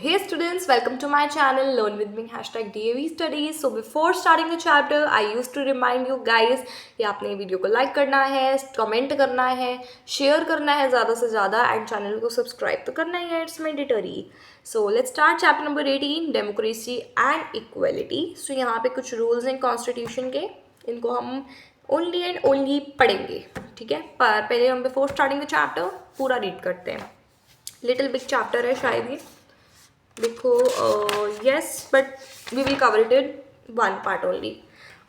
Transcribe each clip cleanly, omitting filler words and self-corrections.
hey students, welcome to my channel Learn with me #DAV Studies. So before starting the chapter, I used to remind you guys कि आपने video को like करना है, comment करना है, share करना है ज़्यादा से ज़्यादा एंड चैनल को सब्सक्राइब तो करना ही है. It's mandatory. So let's start chapter number 18 democracy and equality. So यहाँ पे कुछ रूल्स हैं कॉन्स्टिट्यूशन के, इनको हम ओनली एंड ओनली पढ़ेंगे. ठीक है, पर पहले हम बिफोर स्टार्टिंग द चैप्टर पूरा रीड करते हैं. लिटिल बिग चैप्टर है शायद ये. देखो yes, but we will cover it in one part only.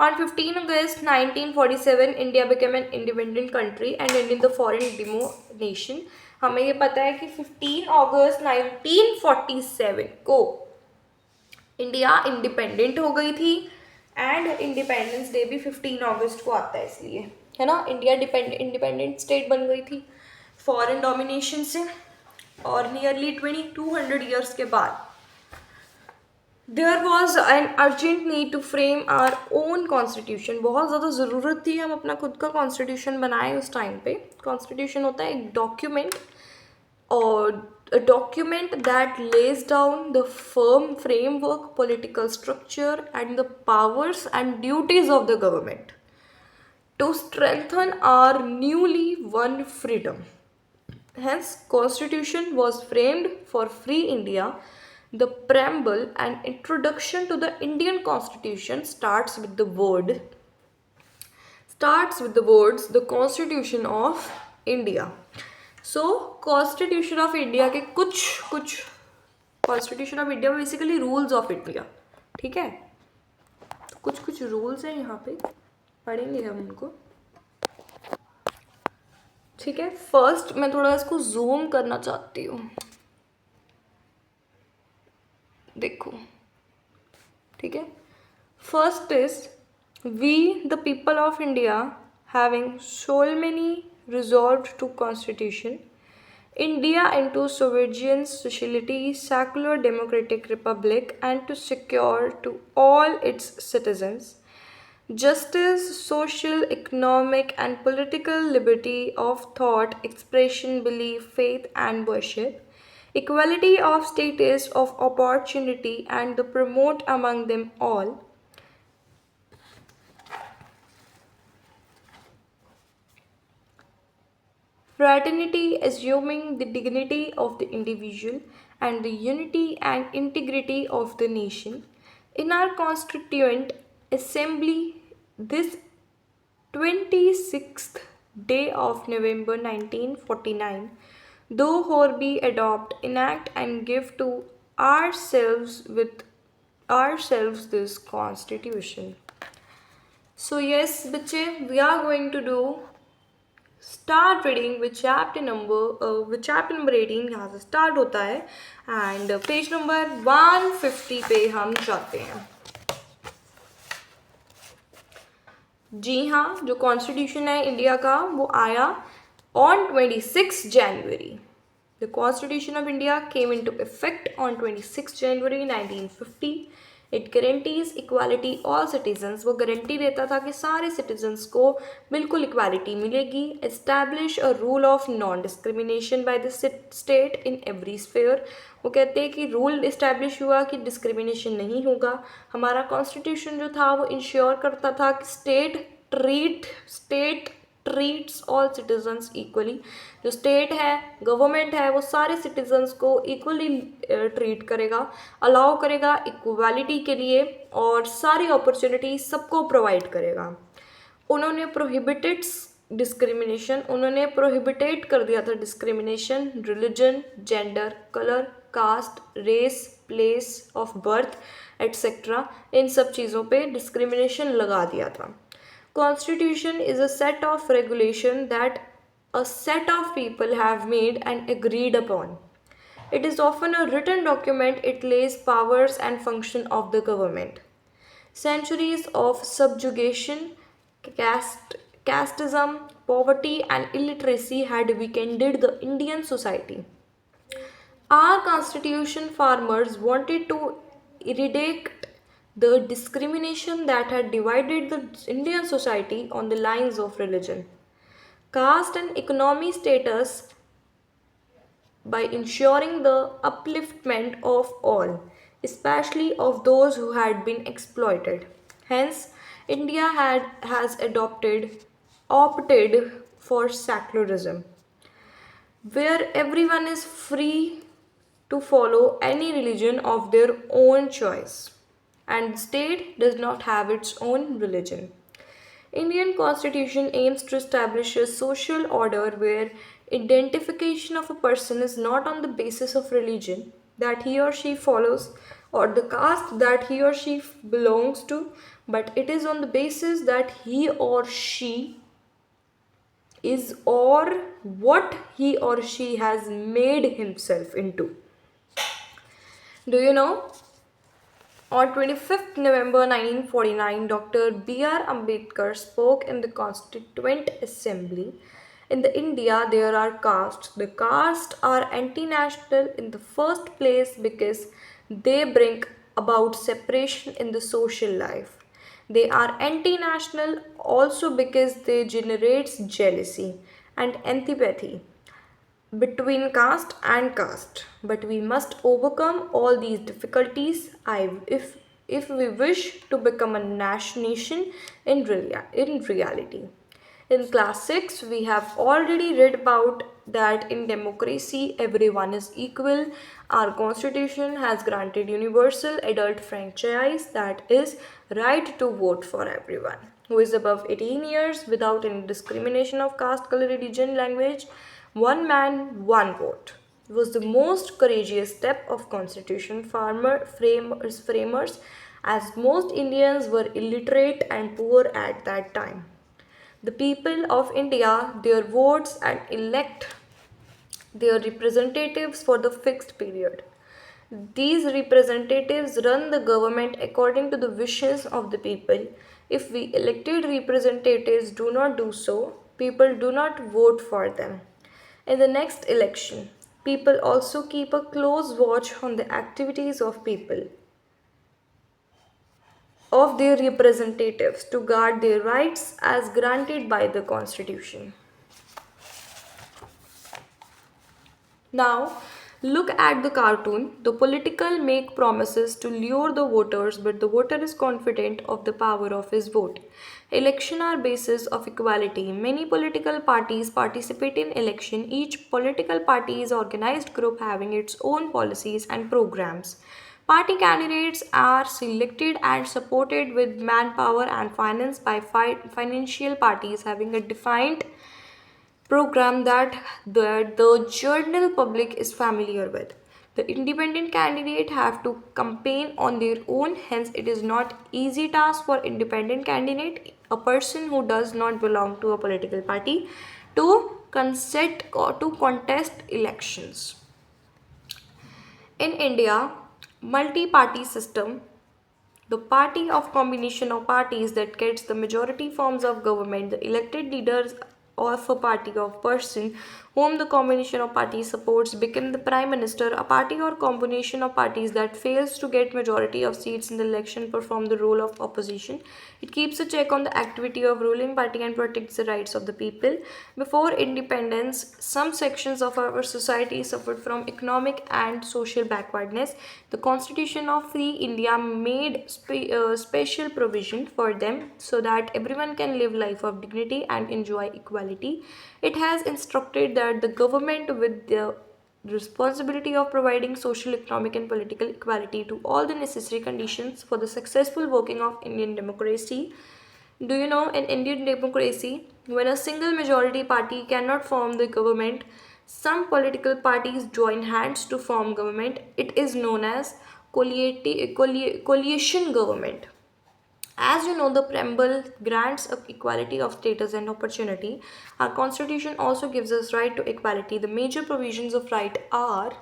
On 15 August 1947 India became an independent country and ended the foreign domination. हमें ये पता है कि 15 अगस्त 1947 को इंडिया इंडिपेंडेंट हो गई थी एंड इंडिपेंडेंस डे भी 15 अगस्त को आता है, इसलिए है ना. इंडिया इंडिपेंडेंट स्टेट बन गई थी फॉरेन डोमिनेशन से, और नियरली 2200 ईयर्स के बाद there was an urgent need to frame our own constitution. बहुत ज़्यादा ज़रूरत थी हम अपना खुद का कॉन्स्टिट्यूशन बनाएं उस टाइम पे. कॉन्स्टिट्यूशन होता है एक डॉक्यूमेंट, और a document that lays down the firm framework, political structure and the powers and duties of the government to strengthen our newly won freedom. Hence, Constitution was framed for free India. The preamble and introduction to the Indian Constitution starts with the words the Constitution of India. So, Constitution of India के कुछ Constitution of India basically rules of India. ठीक है, तो कुछ rules हैं यहाँ पे, पढ़ेंगे हम उनको. ठीक है, फर्स्ट मैं थोड़ा इसको जूम करना चाहती हूँ. देखो, ठीक है. First is we the people of India having so many resolved to constitution India into sovereign sociality, secular democratic republic, and to secure to all its citizens justice, social, economic, and political liberty of thought, expression, belief, faith, and worship, equality of status, of opportunity, and to promote among them all fraternity, assuming the dignity of the individual and the unity and integrity of the nation. In our Constituent Assembly, this 26th day of November 1949, though or be adopt, enact, and give to ourselves this Constitution. So yes, बच्चे, we are going to do start reading with chapter number 18. यहाँ से start होता है and page number 150 पे हम जाते हैं. जी हाँ, जो कॉन्स्टिट्यूशन है इंडिया का वो आया on 26 January. The Constitution of India came into effect on 26 January 1950. It guarantees equality all citizens. वो गारंटी देता था कि सारे सिटीजन्स को बिल्कुल इक्वालिटी मिलेगी. Establish a rule of non-discrimination by the state in every sphere. वो कहते हैं कि रूल इस्टेब्लिश हुआ कि डिस्क्रिमिनेशन नहीं होगा. हमारा कॉन्स्टिट्यूशन जो था वो इंश्योर करता था कि state treats all citizens equally. जो स्टेट है, गवर्नमेंट है, वो सारे सिटीजन्स को इक्वली ट्रीट करेगा, अलाउ करेगा इक्वालिटी के लिए, और सारी अपॉर्चुनिटी सबको प्रोवाइड करेगा. उन्होंने उन्होंने प्रोहिबिटेट कर दिया था discrimination, religion, gender, colour, caste, race, place of birth etcetera. इन सब चीज़ों पे डिस्क्रिमिनेशन लगा दिया था. Constitution is a set of regulation that a set of people have made and agreed upon. It is often a written document. It lays powers and function of the government. Centuries of subjugation, casteism, poverty, and illiteracy had weakened the Indian society. Our constitution farmers wanted to eradicate the discrimination that had divided the Indian society on the lines of religion, caste, and economic status. by ensuring the upliftment of all, especially of those who had been exploited. Hence, India has opted for secularism, where everyone is free to follow any religion of their own choice, and the state does not have its own religion. Indian constitution aims to establish a social order where identification of a person is not on the basis of religion that he or she follows or the caste that he or she belongs to, but it is on the basis that he or she is or what he or she has made himself into. Do you know? On 25th November 1949, Dr. B.R. Ambedkar spoke in the Constituent Assembly. In the India, there are castes. The castes are anti-national in the first place because they bring about separation in the social life. They are anti-national also because they generate jealousy and antipathy between caste and caste, but we must overcome all these difficulties if we wish to become a nation in reality. In class 6 we have already read about that in democracy everyone is equal. Our constitution has granted universal adult franchise, that is right to vote for everyone who is above 18 years without any discrimination of caste, color, religion, language. One man, one vote was the most courageous step of constitution framers, as most Indians were illiterate and poor at that time. The people of India, their votes and elect their representatives for the fixed period. These representatives run the government according to the wishes of the people. If we elected representatives do not do so, people do not vote for them. In the next election, people also keep a close watch on the activities of their representatives to guard their rights as granted by the constitution. Now, look at the cartoon. The political make promises to lure the voters, but the voter is confident of the power of his vote. Election are basis of equality. Many political parties participate in election. Each political party is organized group having its own policies and programs. Party candidates are selected and supported with manpower and finance by financial parties having a defined program that the general public is familiar with. The independent candidate have to campaign on their own, hence it is not easy task for independent candidate, a person who does not belong to a political party, to contest elections. In India, multi-party system, the party of combination of parties that gets the majority forms of government, the elected leaders of a party of person whom the combination of parties supports become the prime minister. A party or combination of parties that fails to get majority of seats in the election perform the role of opposition. It keeps a check on the activity of ruling party and protects the rights of the people. Before independence, some sections of our society suffered from economic and social backwardness. The Constitution of Free India made special provision for them so that everyone can live life of dignity and enjoy equality. It has instructed that the government with the responsibility of providing social, economic and political equality to all the necessary conditions for the successful working of Indian democracy. Do you know, in Indian democracy, when a single majority party cannot form the government, some political parties join hands to form government. It is known as coalition government. As you know, the preamble grants equality of status and opportunity. Our constitution also gives us right to equality. The major provisions of right are: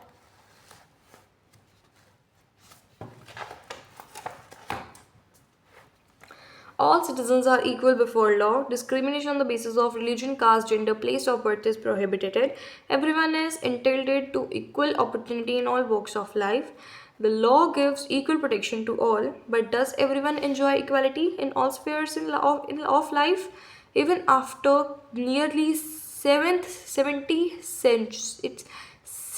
all citizens are equal before law. Discrimination on the basis of religion, caste, gender, place of birth is prohibited. Everyone is entitled to equal opportunity in all walks of life. The law gives equal protection to all, but does everyone enjoy equality in all spheres of life? Even after nearly 70 centuries,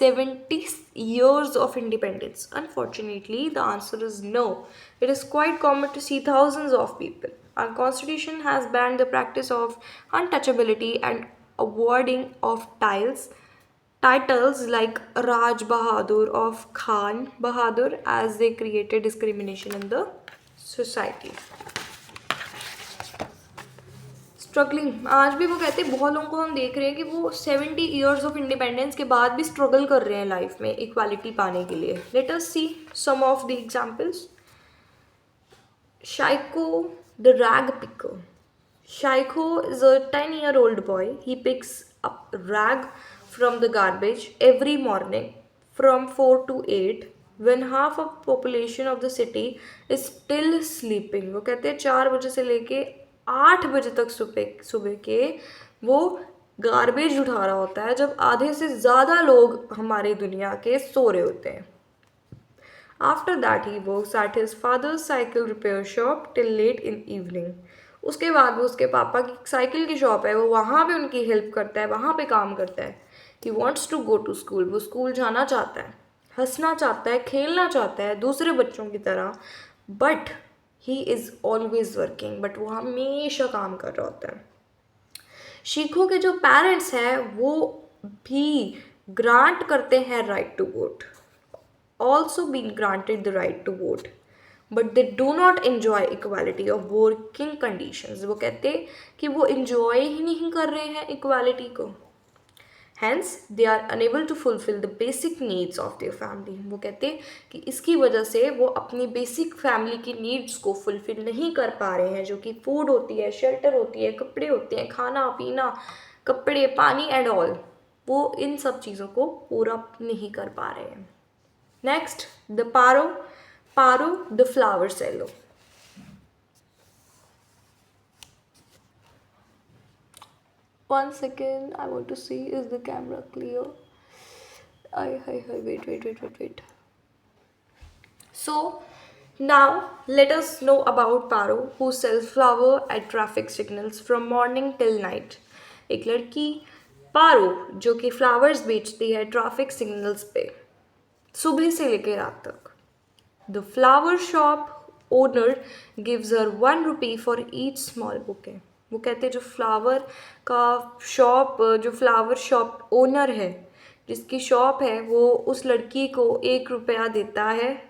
70 years of independence? Unfortunately, the answer is no. It is quite common to see thousands of people. Our constitution has banned the practice of untouchability and awarding of titles like Raj Bahadur of Khan Bahadur, as they created discrimination in the society. Struggling, आज भी वो कहते हैं, बहुत लोगों को हम देख रहे हैं कि वो 70 ईयर्स ऑफ इंडिपेंडेंस के बाद भी स्ट्रगल कर रहे हैं लाइफ में इक्वालिटी पाने के लिए. Let us see some of the examples. Shaiko the rag picker. Shaiko is a 10-year-old boy. He picks up rag from the garbage every morning from 4 to 8 when half of population of the city is still sleeping. वो कहते हैं 4 बजे से लेके 8 बजे तक सुबह के वो गार्बेज उठा रहा होता है, जब आधे से ज़्यादा लोग हमारी दुनिया के सो रहे होते हैं. After that he works at his father's cycle repair shop till late in evening. उसके बाद वो उसके पापा की साइकिल की शॉप है, वो वहाँ पे उनकी हेल्प करता है, वहाँ पे काम करता है. He wants to go to school. वो स्कूल जाना चाहता है, हंसना चाहता है, खेलना चाहता है दूसरे बच्चों की तरह. But he is always working. But वो हमेशा काम कर रहा होता है. शीखो के जो पेरेंट्स हैं वो भी ग्रांट करते हैं right to vote, also been granted the right to vote, but they do not enjoy equality of working conditions. वो कहते हैं कि वो enjoy ही नहीं कर रहे हैं equality को. Hence they are unable to fulfill the basic needs of their family. वो कहते हैं कि इसकी वजह से वो अपनी बेसिक फैमिली की नीड्स को फुलफिल नहीं कर पा रहे हैं, जो कि फूड होती है, शेल्टर होती है, कपड़े होते हैं, खाना पीना, कपड़े, पानी एंड ऑल. वो इन सब चीज़ों को पूरा नहीं कर पा रहे हैं. Next, the Paro the flower seller. One second, I want to see, is the camera clear? Wait. So, now let us know about Paro, who sells flower at traffic signals from morning till night. एक लड़की पारो जो कि flowers बेचती है traffic signals पे सुबह से लेकर रात तक. The flower shop owner gives her 1 rupee for each small bouquet. वो कहते हैं जो फ्लावर शॉप ओनर है, जिसकी शॉप है, वो उस लड़की को 1 रुपया देता है.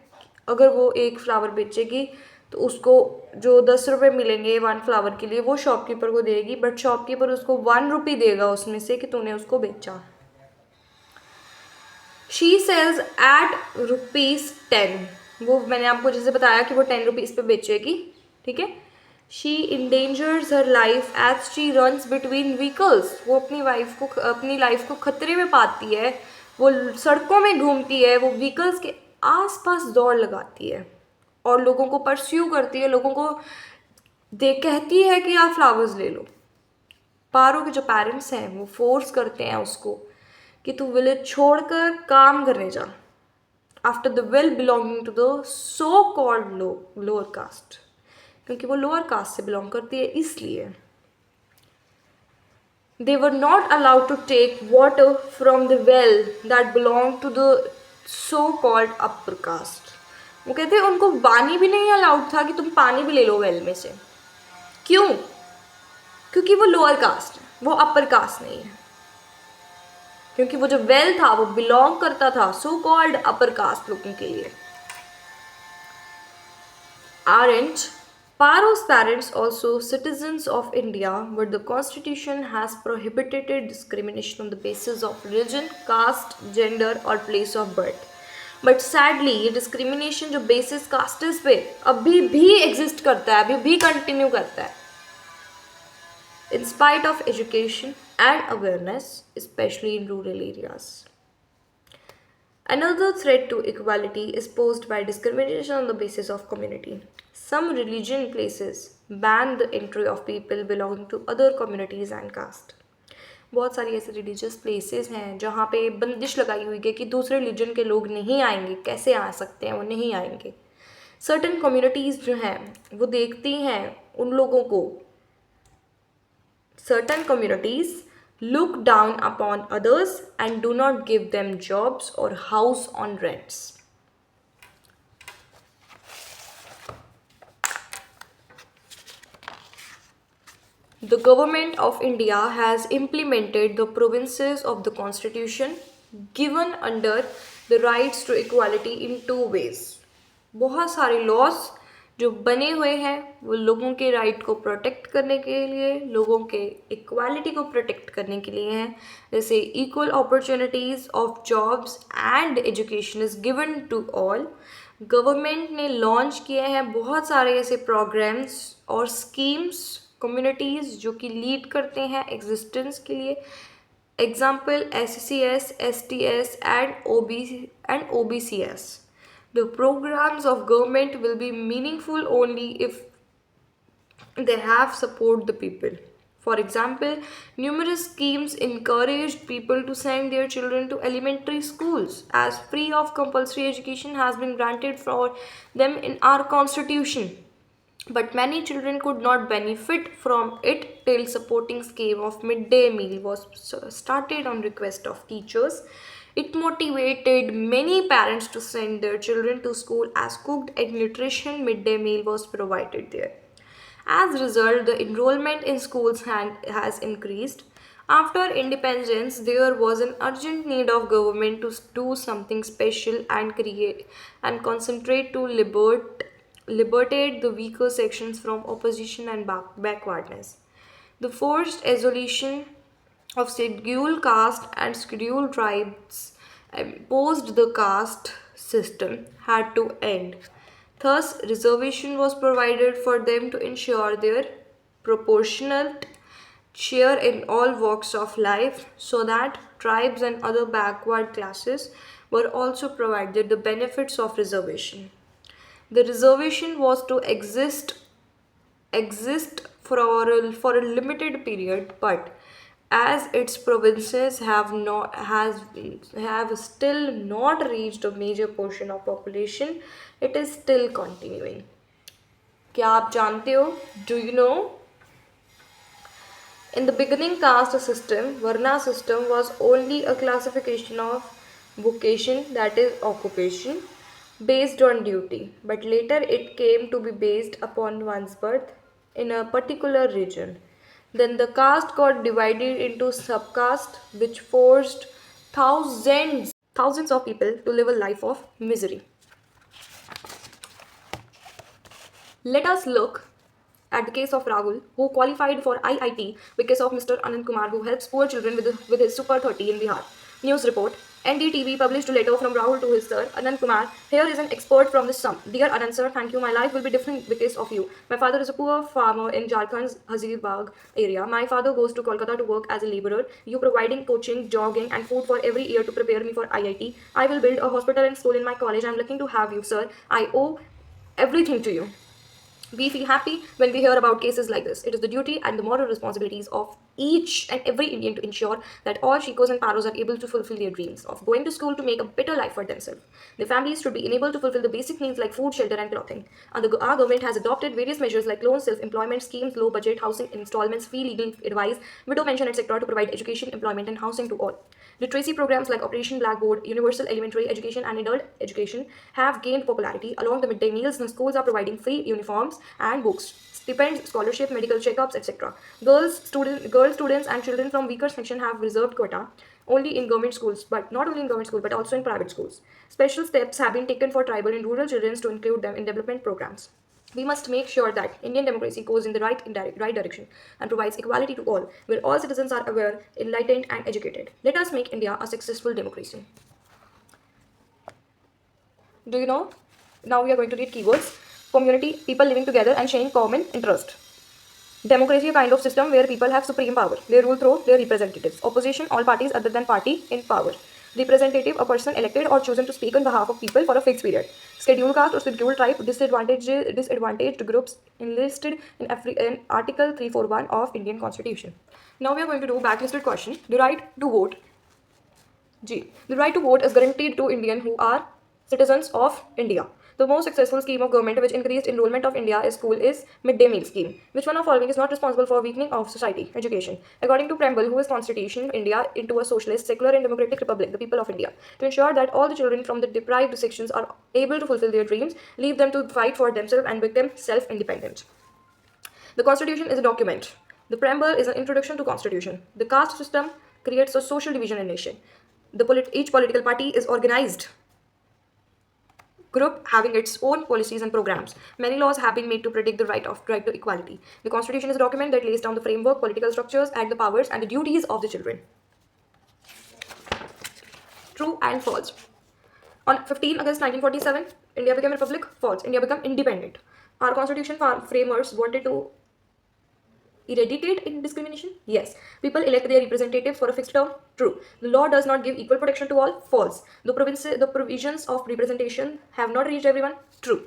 अगर वो एक फ्लावर बेचेगी तो उसको जो 10 रुपये मिलेंगे 1 फ्लावर के लिए वो शॉपकीपर को देगी, बट शॉपकीपर उसको 1 रुपी देगा उसमें से कि तूने उसको बेचा. She sells at ₹10. वो मैंने आपको जैसे बताया कि वो 10 रुपीज़ पे बेचेगी, ठीक है. She endangers her life as she runs between vehicles. वो अपनी लाइफ को खतरे में पाती है, वो सड़कों में घूमती है, वो व्हीकल्स के आसपास दौड़ लगाती है और लोगों को परस्यू करती है, लोगों को कहती है कि आप फ्लावर्स ले लो. पारो के जो पेरेंट्स हैं वो फोर्स करते हैं उसको कि तू विलेज छोड़कर काम करने जा. After the well belonging to the so called lower caste, क्योंकि वो लोअर कास्ट से बिलोंग करती है इसलिए. They were not allowed to take water from the well that belong to the so called upper caste. वो कहते हैं उनको पानी भी नहीं अलाउड था कि तुम पानी भी ले लो वेल में से. क्यों? क्योंकि वो लोअर कास्ट है, वो अपर कास्ट नहीं है. क्योंकि वो जो वेल था वो बिलोंग करता था सो कॉल्ड अपर कास्ट लोगों के लिए. Aren't Paro's parents also citizens of India, where the constitution has prohibited discrimination on the basis of religion, caste, gender or place of birth? But sadly ये discrimination जो basis castes पे अभी भी exist करता है, अभी भी कंटिन्यू करता है. In spite of education and awareness, especially in rural areas. Another threat to equality is posed by discrimination on the basis of community. Some religion places ban the entry of people belonging to other communities and caste. बहुत सारी ऐसे religious places हैं जहाँ पे बंदिश लगाई हुई है कि दूसरे रिलीजन के लोग नहीं आएंगे. कैसे आ सकते हैं? वो नहीं आएंगे. सर्टन कम्युनिटीज़ जो हैं वो देखती हैं उन लोगों को, certain communities look down upon others, and do not give them jobs or house on rents. The government of India has implemented the provisions of the constitution given under the rights to equality in two ways. बहुत सारे loss जो बने हुए हैं वो लोगों के right को प्रोटेक्ट करने के लिए, लोगों के इक्वालिटी को प्रोटेक्ट करने के लिए हैं. जैसे equal opportunities of jobs and education is given to all. Government ने लॉन्च किए हैं बहुत सारे ऐसे प्रोग्राम्स और स्कीम्स कम्युनिटीज़ जो कि लीड करते हैं एग्जिस्टेंस के लिए. Example SCS, STS and OBCS. The programs of government will be meaningful only if they have support the people. For example, numerous schemes encouraged people to send their children to elementary schools as free of compulsory education has been granted for them in our constitution. But many children could not benefit from it till supporting scheme of midday meal was started on request of teachers. It motivated many parents to send their children to school as cooked and nutrition midday meal was provided there. As a result, the enrollment in schools has increased. After independence, there was an urgent need of government to do something special and create and concentrate to liberate the weaker sections from opposition and backwardness. The forced isolation of scheduled caste and scheduled tribes imposed the caste system had to end. Thus, reservation was provided for them to ensure their proportionate share in all walks of life, so that tribes and other backward classes were also provided the benefits of reservation. The reservation was to exist for a limited period, but as its provinces have still not reached a major portion of population, it is still continuing. क्या आप जानते हो? Do you know? In the beginning caste system, Varna system was only a classification of vocation, that is occupation, based on duty, but later it came to be based upon one's birth in a particular region. Then the caste got divided into subcaste, which forced thousands of people to live a life of misery. Let us look at the case of Rahul, who qualified for IIT because of Mr. Anand Kumar, who helps poor children with his Super 30 in Bihar. News report. NDTV published a letter from Rahul to his sir, Anand Kumar. Here is an export from this sum. Dear Anand sir, thank you. My life will be different because of you. My father is a poor farmer in Jharkhand's Hazirbagh area. My father goes to Kolkata to work as a laborer. You providing coaching, jogging and food for every year to prepare me for IIT. I will build a hospital and school in my college. I am lucky to have you, sir. I owe everything to you. We feel happy when we hear about cases like this. It is the duty and the moral responsibilities of each and every Indian to ensure that all Shikos and Paros are able to fulfill their dreams of going to school to make a better life for themselves. Their families should be enabled to fulfill the basic needs like food, shelter and clothing. Our government has adopted various measures like loans, self-employment schemes, low budget housing installments, free legal advice, widow pension, etc. to provide education, employment and housing to all. Literacy programs like Operation Blackboard, Universal Elementary Education and Adult Education have gained popularity. Along the midday meals, the schools are providing free uniforms and books, stipends, scholarship, medical checkups, etc. Girl students and children from weaker section have reserved quota only in government schools, but not only in government schools but also in private schools. Special steps have been taken for tribal and rural children to include them in development programs. We must make sure that Indian democracy goes in the right direction and provides equality to all, where all citizens are aware, enlightened and educated. Let us make India a successful democracy. Do you know? Now we are going to read keywords. Community, people living together and sharing common interest. Democracy, a kind of system where people have supreme power. They rule through their representatives. Opposition, all parties other than party in power. Representative, a person elected or chosen to speak on behalf of people for a fixed period. Scheduled caste or scheduled tribe, disadvantaged groups enlisted in Article 341 of Indian Constitution. Now we are going to do backlisted question. The right to vote. The right to vote is guaranteed to Indians who are citizens of India. The most successful scheme of government which increased enrollment of India is school is midday meal scheme. Which one of following is not responsible for weakening of society? Education. According to Preamble, who is constitution of India into a socialist, secular and democratic republic, the people of India. To ensure that all the children from the deprived sections are able to fulfill their dreams, leave them to fight for themselves and become self-independent. The Constitution is a document. The preamble is an introduction to Constitution. The caste system creates a social division in nation. Each political party is organized group having its own policies and programs. Many laws have been made to protect the right to equality. The Constitution is a document that lays down the framework, political structures, and the powers and the duties of the children. True and false. On 15 August 1947, India became a republic. False. India became independent. Our constitution framers wanted to eradicate discrimination? Yes. People elect their representatives for a fixed term? True. The law does not give equal protection to all? False. The provisions of representation have not reached everyone? True.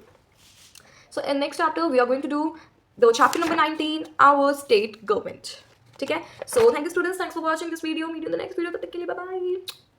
So in next chapter, we are going to do the chapter number 19, our state government. Okay? So thank you students. Thanks for watching this video. Meet you in the next video. Bye bye.